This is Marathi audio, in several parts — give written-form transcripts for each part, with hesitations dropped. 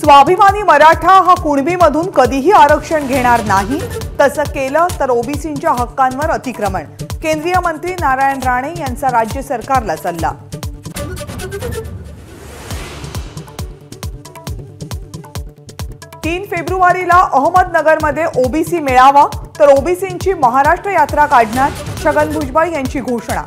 स्वाभिमानी मराठा हा कुणबीमधून कधीही आरक्षण घेणार नाही, तसं केलं तर ओबीसींच्या हक्कांवर अतिक्रमण। केंद्रीय मंत्री नारायण राणे यांचा राज्य सरकारला सल्ला। तीन फेब्रुवारीला अहमदनगरमध्ये ओबीसी मेळावा, तर ओबीसींची महाराष्ट्र यात्रा काढणार, छगन भुजबळ यांची घोषणा।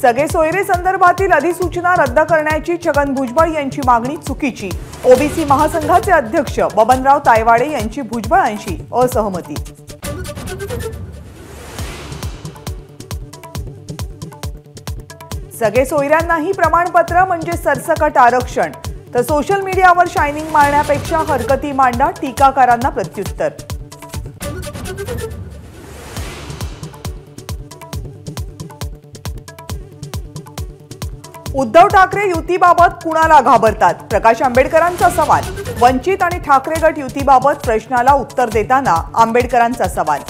सगळे सोयरे संदर्भातील अधिसूचना रद्द करण्याची छगन भुजबळ यांची मागणी चुकीची। ओबीसी महासंघाचे अध्यक्ष बबनराव तायवाडे यांची भुजबळांशी असहमती। सगळे सोयऱ्यांनाही प्रमाणपत्र म्हणजे सरसकट आरक्षण, तर सोशल मीडियावर शायनिंग मारण्यापेक्षा हरकती मांडा, टीकाकारांना प्रत्युत्तर। उद्धव ठाकरे युतीबाबत कुणाला घाबरतात? प्रकाश आंबेडकरांचा सवाल। वंचित आणि ठाकरे गट युतीबाबत प्रश्नाला उत्तर देताना आंबेडकरांचा सवाल।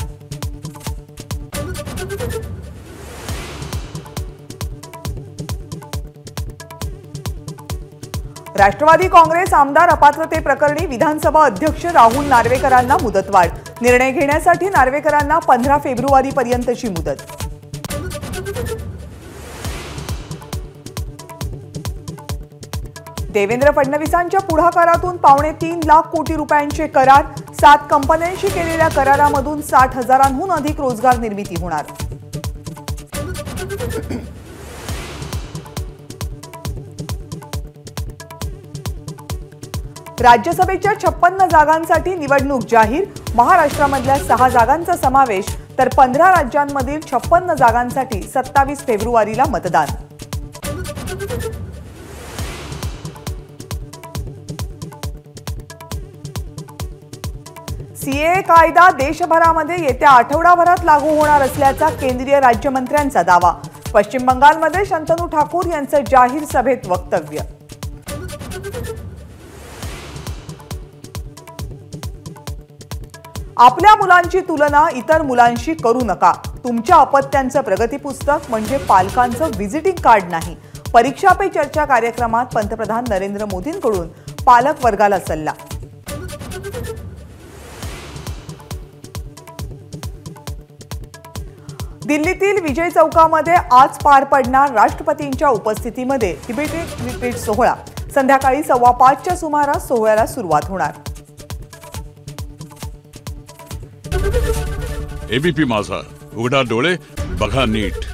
राष्ट्रवादी काँग्रेस आमदार अपात्रते प्रकरणी विधानसभा अध्यक्ष राहुल नार्वेकरांना मुदतवाढ। निर्णय घेण्यासाठी नार्वेकरांना 15 फेब्रुवारीपर्यंतची मुदत। देवेंद्र फडणवीसांच्या पुढाकारातून 3.25 लाख कोटी रुपयांचे करार। 7 कंपन्यांशी केलेल्या करारामधून 60,000हून अधिक रोजगार निर्मिती होणार। राज्यसभेच्या 56 जागांसाठी निवडणूक जाहीर। महाराष्ट्रामधल्या 6 जागांचा समावेश, तर 15 राज्यांमधील 56 जागांसाठी 27 फेब्रुवारीला मतदान। सीएए कायदा देशभरामध्ये येत्या आठवडाभरात लागू होणार असल्याचा केंद्रीय राज्यमंत्र्यांचा दावा। पश्चिम बंगालमध्ये शंतनू ठाकूर यांचं जाहीर सभेत वक्तव्य। आपल्या मुलांची तुलना इतर मुलांशी करू नका। तुमच्या अपत्यांचं प्रगती पुस्तक म्हणजे पालकांचं व्हिजिटिंग कार्ड नाही। परीक्षा पे चर्चा कार्यक्रमात पंतप्रधान नरेंद्र मोदींकडून पालक वर्गाला सल्ला। दिल्लीतील विजय चौकामध्ये आज पार पडणार राष्ट्रपतींच्या उपस्थितीमध्ये तिबेटी रिट्रीट सोहळा। संध्याकाळी 5:15च्या सुमारास सोहळ्याला सुरुवात होणार। एबीपी माझा, उघडा डोळे बघा नीट।